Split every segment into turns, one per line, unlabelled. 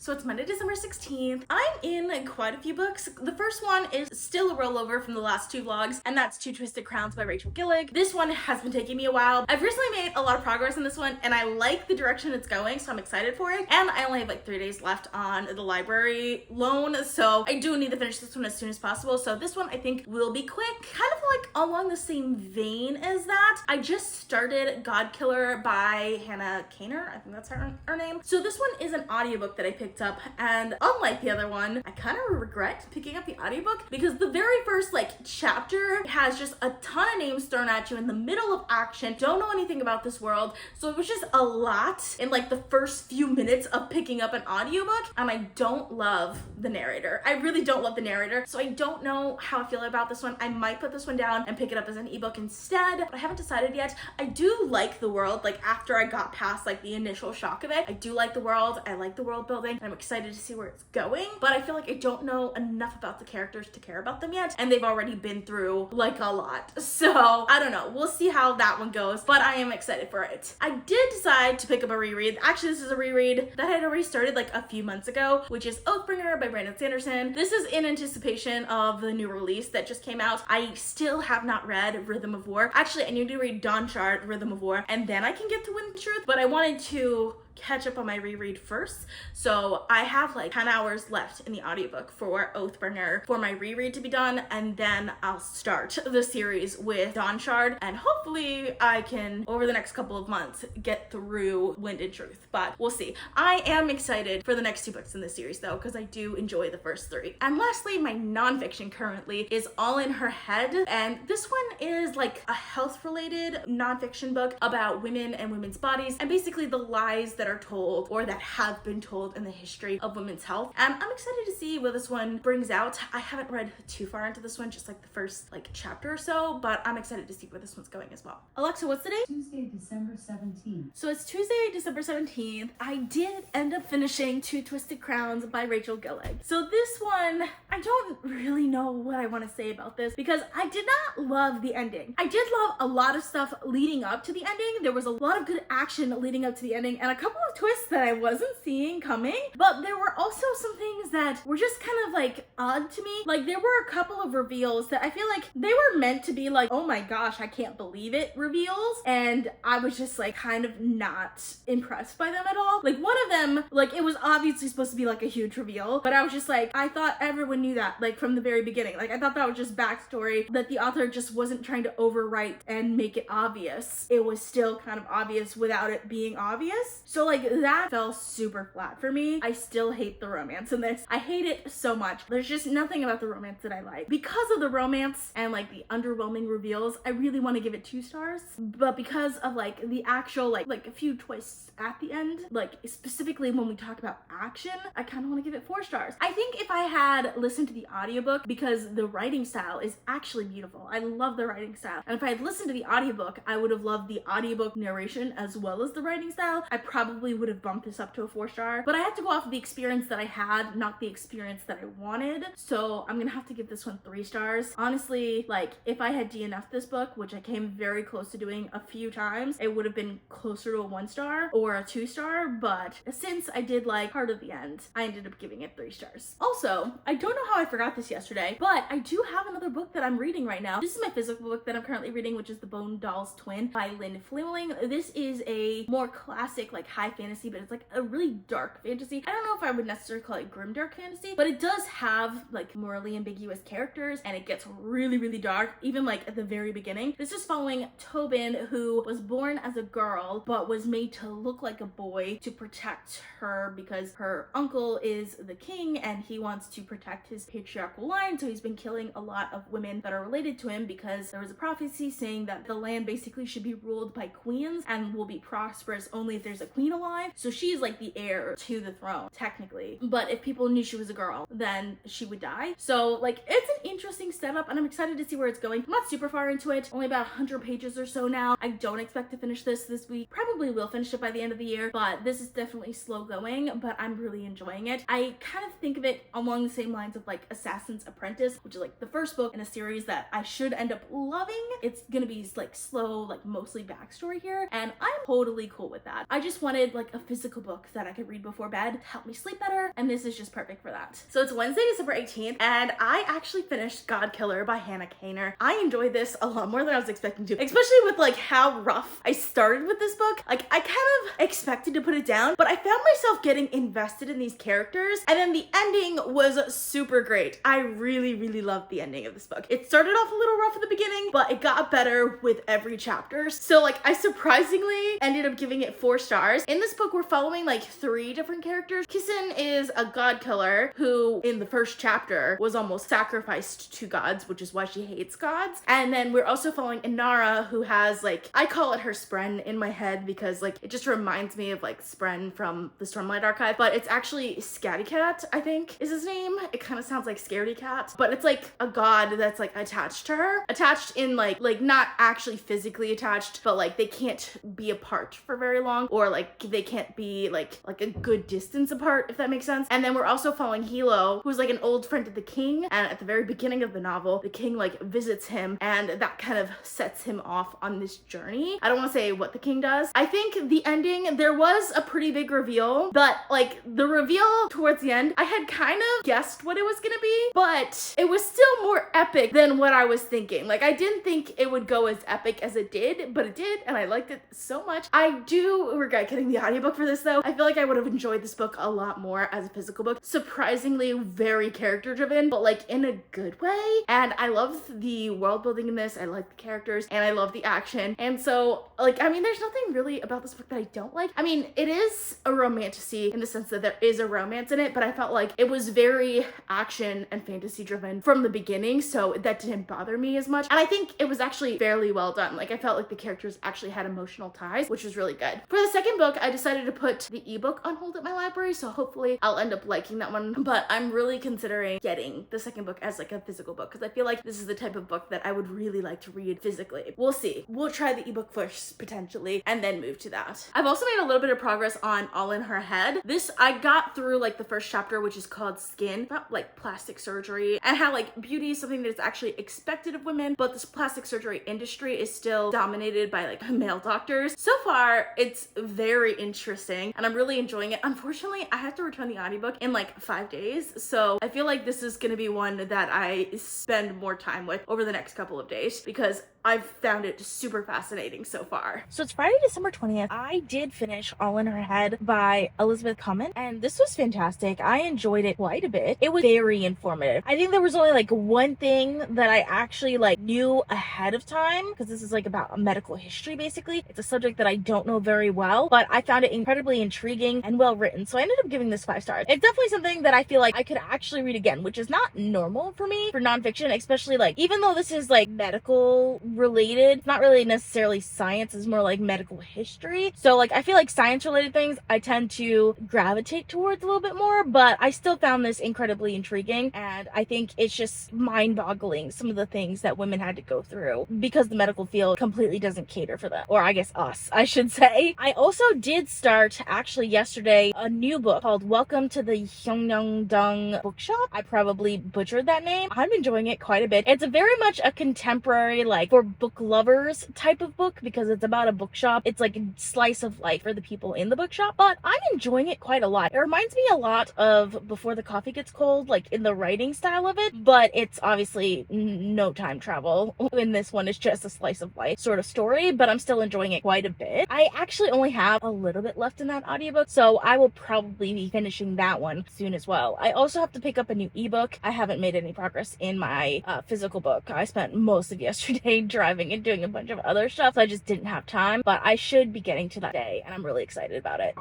So it's Monday, December 16th. I'm in quite a few books. The first one is still a rollover from the last two vlogs, and that's Two Twisted Crowns by Rachel Gillig. This one has been taking me a while. I've recently made a lot of progress in this one, and I like the direction it's going, so I'm excited for it. And I only have like 3 days left on the library loan, so I do need to finish this one as soon as possible. So this one I think will be quick. Kind of like along the same vein as that, I just started Godkiller by Hannah Kaner. I think that's her name. So this one is an audiobook that I picked up, and unlike the other one, I kind of regret picking up the audiobook because the very first like chapter has just a ton of names thrown at you in the middle of action. Don't know anything about this world, so it was just a lot in like the first few minutes of picking up an audiobook, and I don't love the narrator. I really don't love the narrator, so I don't know how I feel about this one. I might put this one down and pick it up as an ebook instead, but I haven't decided yet. I do like the world. Like after I got past like the initial shock of it, I do like the world. I like the world building. I'm excited to see where it's going, but I feel like I don't know enough about the characters to care about them yet, and they've already been through like a lot. So I don't know. We'll see how that one goes, but I am excited for it. I did decide to pick up a reread. Actually, this is a reread that I had already started like a few months ago, which is Oathbringer by Sanderson. This is in anticipation of the new release that just came out. I still have not read Rhythm of War. Actually, I need to read Dawnshard, Rhythm of War, and then I can get to Wind the Truth, but I wanted to catch up on my reread first. So I have like 10 hours left in the audiobook for Oathbringer for my reread to be done, and then I'll start the series with Dawnshard, and hopefully I can, over the next couple of months, get through Wind and Truth, but we'll see. I am excited for the next 2 books in this series though, because I do enjoy the first 3. And lastly, my nonfiction currently is All in Her Head, and this one is like a health-related nonfiction book about women and women's bodies, and basically the lies that are told or that have been told in the history of women's health. And I'm excited to see what this one brings out. I haven't read too far into this one, just like the first like chapter or so, but I'm excited to see where this one's going as well. Alexa, what's the date?
Tuesday, December 17th.
So it's Tuesday, December 17th. I did end up finishing Two Twisted Crowns by Rachel Gillig. So this one, I don't really know what I want to say about this because I did not love the ending. I did love a lot of stuff leading up to the ending. There was a lot of good action leading up to the ending and a couple of twists that I wasn't seeing coming, but there were also some things that were just kind of like odd to me. Like there were a couple of reveals that I feel like they were meant to be like, oh my gosh, I can't believe it reveals, and I was just like kind of not impressed by them at all. Like one of them, like it was obviously supposed to be like a huge reveal, but I was just like, I thought everyone knew that like from the very beginning. Like I thought that was just backstory that the author just wasn't trying to overwrite and make it obvious. It was still kind of obvious without it being obvious. So like that fell super flat for me. I still hate the romance in this. I hate it so much. There's just nothing about the romance that I like. Because of the romance and like the underwhelming reveals, I really want to give it 2 stars. But because of like the actual like a few twists at the end, like specifically when we talk about action, I kind of want to give it 4 stars. I think if I had listened to the audiobook, because the writing style is actually beautiful. I love the writing style. And if I had listened to the audiobook, I would have loved the audiobook narration as well as the writing style. I probably would have bumped this up to a 4-star, but I had to go off of the experience that I had, not the experience that I wanted. So I'm gonna have to give this one 3 stars. Honestly, like if I had DNF'd this book, which I came very close to doing a few times, it would have been closer to a 1-star or a 2-star, but since I did like part of the end, I ended up giving it 3 stars. Also, I don't know how I forgot this yesterday, but I do have another book that I'm reading right now. This is my physical book that I'm currently reading, which is The Bone Doll's Twin by Flewelling. This is a more classic like high fantasy, but it's like a really dark fantasy. I don't know if I would necessarily call it grimdark fantasy, but it does have like morally ambiguous characters, and it gets really, really dark, even like at the very beginning. This is following Tobin, who was born as a girl, but was made to look like a boy to protect her because her uncle is the king and he wants to protect his patriarchal line. So he's been killing a lot of women that are related to him because there was a prophecy saying that the land basically should be ruled by queens and will be prosperous only if there's a queen alive. So she's like the heir to the throne, technically. But if people knew she was a girl, then she would die. So like it's an interesting setup, and I'm excited to see where it's going. I'm not super far into it, only about 100 pages or so now. I don't expect to finish this week. Probably will finish it by the end of the year, but this is definitely slow going, but I'm really enjoying it. I kind of think of it along the same lines of like Assassin's Apprentice, which is like the first book in a series that I should end up loving. It's gonna be like slow, like mostly backstory here, and I'm totally cool with that. I just wanted wanted like a physical book that I could read before bed to help me sleep better, and this is just perfect for that. So it's Wednesday, December 18th, and I actually finished Godkiller by Hannah Kaner. I enjoyed this a lot more than I was expecting to, especially with like how rough I started with this book. Like I kind of expected to put it down, but I found myself getting invested in these characters, and then the ending was super great. I really, really loved the ending of this book. It started off a little rough at the beginning, but it got better with every chapter. So like I surprisingly ended up giving it 4 stars. In this book, we're following like 3 different characters. Kisin is a god killer who in the first chapter was almost sacrificed to gods, which is why she hates gods. And then we're also following Inara, who has like, I call it her Spren in my head because like it just reminds me of like Spren from the Stormlight Archive, but it's actually Scattycat, I think is his name. It kind of sounds like Scaredy Cat, but it's like a god that's like attached to her, attached in like not actually physically attached, but like they can't be apart for very long, or like they can't be like a good distance apart, if that makes sense. And then we're also following Hilo, who's like an old friend of the king, and at the very beginning of the novel, the king like visits him, and that kind of sets him off on this journey. I don't want to say what the king does. I think the ending, there was a pretty big reveal, but like the reveal towards the end, I had kind of guessed what it was gonna be, but it was still more epic than what I was thinking. Like I didn't think it would go as epic as it did, but it did, and I liked it so much. I do regret getting the audiobook for this though. I feel like I would have enjoyed this book a lot more as a physical book. Surprisingly very character driven, but like in a good way. And I love the world building in this. I like the characters and I love the action. And so like, I mean, there's nothing really about this book that I don't like. I mean, it is a romantasy in the sense that there is a romance in it, but I felt like it was very action and fantasy driven from the beginning, so that didn't bother me as much. And I think it was actually fairly well done. Like I felt like the characters actually had emotional ties, which was really good. For the second book, I decided to put the ebook on hold at my library, so hopefully I'll end up liking that one, but I'm really considering getting the second book as like a physical book because I feel like this is the type of book that I would really like to read physically. We'll see. We'll try the ebook first potentially and then move to that. I've also made a little bit of progress on All in Her Head. This, I got through like the first chapter, which is called Skin, about like plastic surgery and how like beauty is something that is actually expected of women, but this plastic surgery industry is still dominated by like male doctors. So far, it's very interesting and I'm really enjoying it. Unfortunately, I have to return the audiobook in like 5 days, so I feel like this is gonna be one that I spend more time with over the next couple of days because I've found it super fascinating so far. So it's Friday, December 20th. I did finish All in Her Head by Elizabeth Comen, and this was fantastic. I enjoyed it quite a bit. It was very informative. I think there was only like one thing that I actually like knew ahead of time, because this is like about medical history basically. It's a subject that I don't know very well, but I found it incredibly intriguing and well written. So I ended up giving this 5 stars. It's definitely something that I feel like I could actually read again, which is not normal for me for nonfiction, especially like, even though this is like medical related, it's not really necessarily science, it's more like medical history. So like I feel like science related things I tend to gravitate towards a little bit more, but I still found this incredibly intriguing, and I think it's just mind-boggling some of the things that women had to go through because the medical field completely doesn't cater for them, or I guess us, I should say. I also did start actually yesterday a new book called Welcome to the Hyunam-Dong Bookshop. I probably butchered that name. I'm enjoying it quite a bit. It's a very much a contemporary, like for book lovers type of book because it's about a bookshop. It's like a slice of life for the people in the bookshop, but I'm enjoying it quite a lot. It reminds me a lot of Before the Coffee Gets Cold, like in the writing style of it, but it's obviously no time travel. In this one, it's just a slice of life sort of story, but I'm still enjoying it quite a bit. I actually only have a little bit left in that audiobook, so I will probably be finishing that one soon as well. I also have to pick up a new ebook. I haven't made any progress in my physical book. I spent most of yesterday driving and doing a bunch of other stuff, so I just didn't have time, but I should be getting to that day, and I'm really excited about it.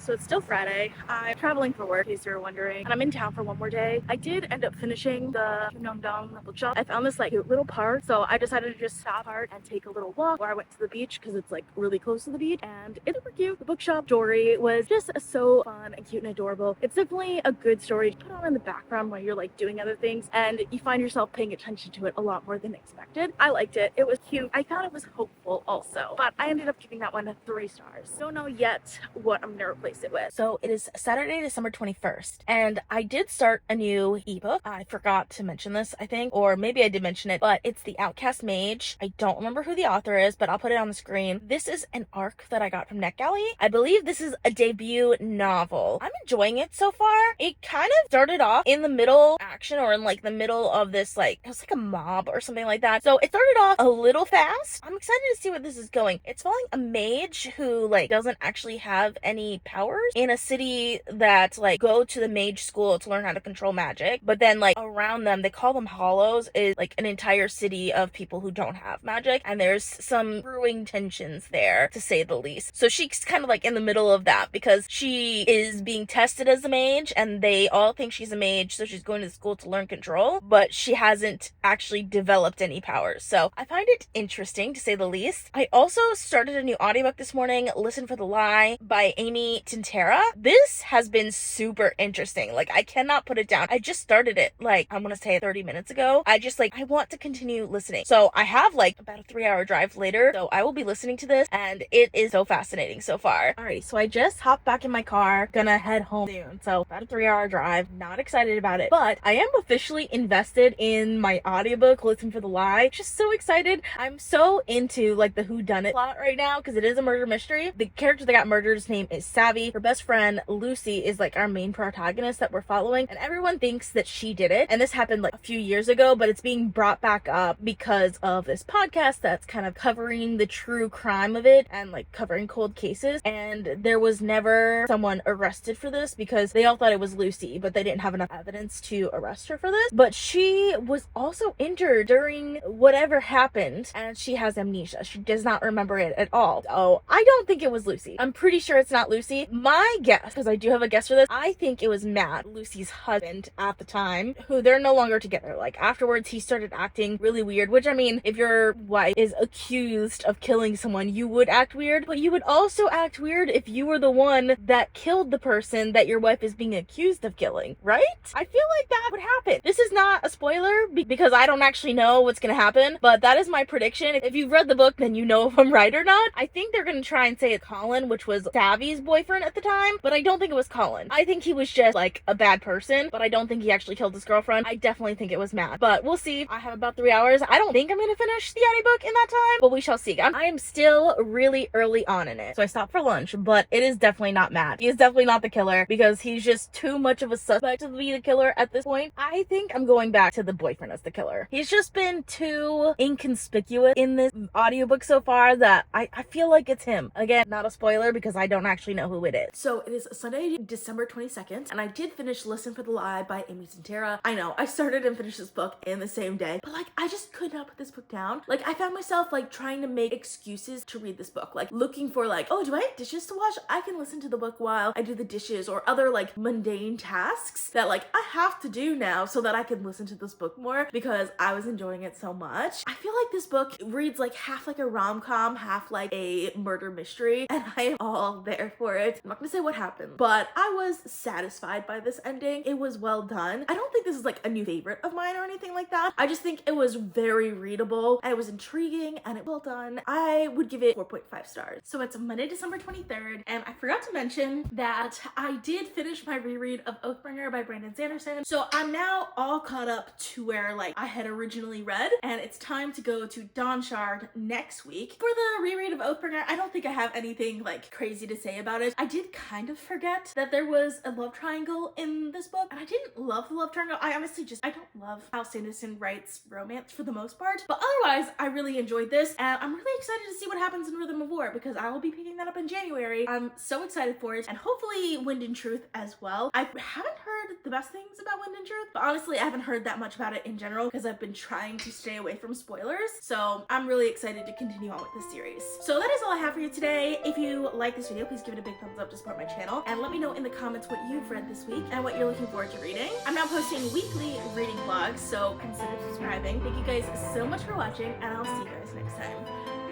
So it's still Friday. I'm traveling for work, in case you were wondering, and I'm in town for one more day. I did end up finishing the Hyunam-Dong Bookshop. I found this like cute little park, so I decided to just stop part and take a little walk where I went to the beach because it's like really close to the beach, and it's super cute. The bookshop story was just so fun and cute and adorable. It's definitely a good story to put on in the background while you're like doing other things, and you find yourself paying attention to it a lot more than expected. I liked it. It was cute. I thought it was hopeful also, but I ended up giving that one 3 stars. Don't know yet what I'm gonna replace it with. So it is Saturday, December 21st, and I did start a new ebook. I forgot to mention this, I think, or maybe I did mention it, but it's the Outcast Mage. I don't remember who the author is, but I'll put it on the screen. This is an arc that I got from NetGalley. I believe this is a debut novel. I'm enjoying it so far. It kind of started off in the middle action, or in like the middle of this, like, it was like a mob or something like that. So it started off a little fast. I'm excited to see where this is going. It's following a mage who like doesn't actually have any powers in a city that like go to the mage school to learn how to control magic, but then like around them, they call them hollows, is like an entire city of people who don't have magic, and there's some brewing tensions there, to say the least. So she's kind of like in the middle of that because she is being tested as a mage and they all think she's a mage, so she's going to school to learn control, but she hasn't actually developed any powers. So I find it interesting, to say the least. I also started a new audiobook this morning, Listen for the Lie by Amy Tintera. This has been super interesting. Like, I cannot put it down. I just started it like, I'm gonna say 30 minutes ago. I want to continue listening. So I have like about a 3-hour drive later, so I will be listening to this, and it is so fascinating so far. Alright, so I just hopped back in my car, gonna head home soon. So about a 3-hour drive, not excited about it, but I am officially invested in my audiobook, Listen for the Lie. Just so excited. I'm so into like the whodunit plot right now because it is a murder mystery. The character that got murdered's name is Savvy. Her best friend Lucy is like our main protagonist that we're following, and everyone thinks that she did it. And this happened like a few years ago, but it's being brought back up because of this podcast that's kind of covering the true crime of it and like covering cold cases. And there was never someone arrested for this because they all thought it was Lucy, but they didn't have enough evidence to arrest her for this. But she was also injured during whatever happened, and she has amnesia. She does not remember it at all. So I don't think it was Lucy. I'm pretty sure it's not Lucy. My guess, because I do have a guess for this, I think it was Matt, Lucy's husband at the time, who they're no longer together. Like, afterwards he started acting really weird, which, I mean, if your wife is accused of killing someone, you would act weird, but you would also act weird if you were the one that killed the person that your wife is being accused of killing, right? I feel like that would happen. This is not a spoiler because I don't actually know what's gonna happen, but that is my prediction. If you've read the book, then you know if I'm right or not. I think they're gonna try and say it's Colin, which was Savvy's boyfriend at the time, but I don't think it was Colin. I think he was just like a bad person, but I don't think he actually killed his girlfriend. I definitely think it was Matt, but we'll see. I have about 3 hours. I don't think I'm gonna finish the audiobook in that time, but we shall see. I am still really early on in it, so I stopped for lunch, but it is definitely not Matt. He is definitely not the killer because he's just too much of a suspect to be the killer at this point. I think I'm going back to the boyfriend as the killer. He's just been too inconspicuous in this audiobook so far that I feel like it's him. Again, not a spoiler because I don't actually know who it is. So it is Sunday, December 22nd, and I did finish Listen for the Lie by Amy Tintera. I know, I started and finished this book in the same day, but like, I just could not put this book down. Like, I found myself like trying to make excuses to read this book, like looking for like, oh, do I have dishes to wash? I can listen to the book while I do the dishes, or other like mundane tasks that like I have to do now so that I can listen to this book more because I was enjoying it so much. I feel like this book reads like half like a rom-com, half like a murder mystery, and I am all there for it. I'm not gonna say what happened, but I was satisfied by this ending. It was well done. I don't think this is like a new favorite of mine or anything like that. I just think it was very readable, and it was intriguing, and it well done. I would give it 4.5 stars. So it's Monday, December 23rd, and I forgot to mention that I did finish my reread of Oathbringer by Sanderson. So I'm now all caught up to where like I had originally read, and it's time to go to Dawnshard next week. For the reread of Oathbringer, I don't think I have anything like crazy to say about it. I did kind of forget that there was a love triangle in this book, and I didn't love the love triangle. I honestly I don't love how Sanderson writes romance for the most part, but otherwise I really enjoyed this, and I'm really excited to see what happens in Rhythm of War because I will be picking that up in January. I'm so excited for it, and hopefully Wind and Truth as well. I haven't heard the best things about Wind and Truth, but honestly I haven't heard that much about it in general because I've been trying to stay away from spoilers, so I'm really excited to continue on with this series. So that is all I have for you today. If you like this video, please give it a big thumbs up to support my channel, and let me know in the comments what you've read this week and what you're looking forward to reading. I'm now posting weekly reading vlogs, so consider subscribing. Thank you guys so much for watching, and I'll see you guys next time.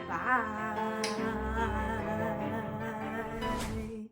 Bye!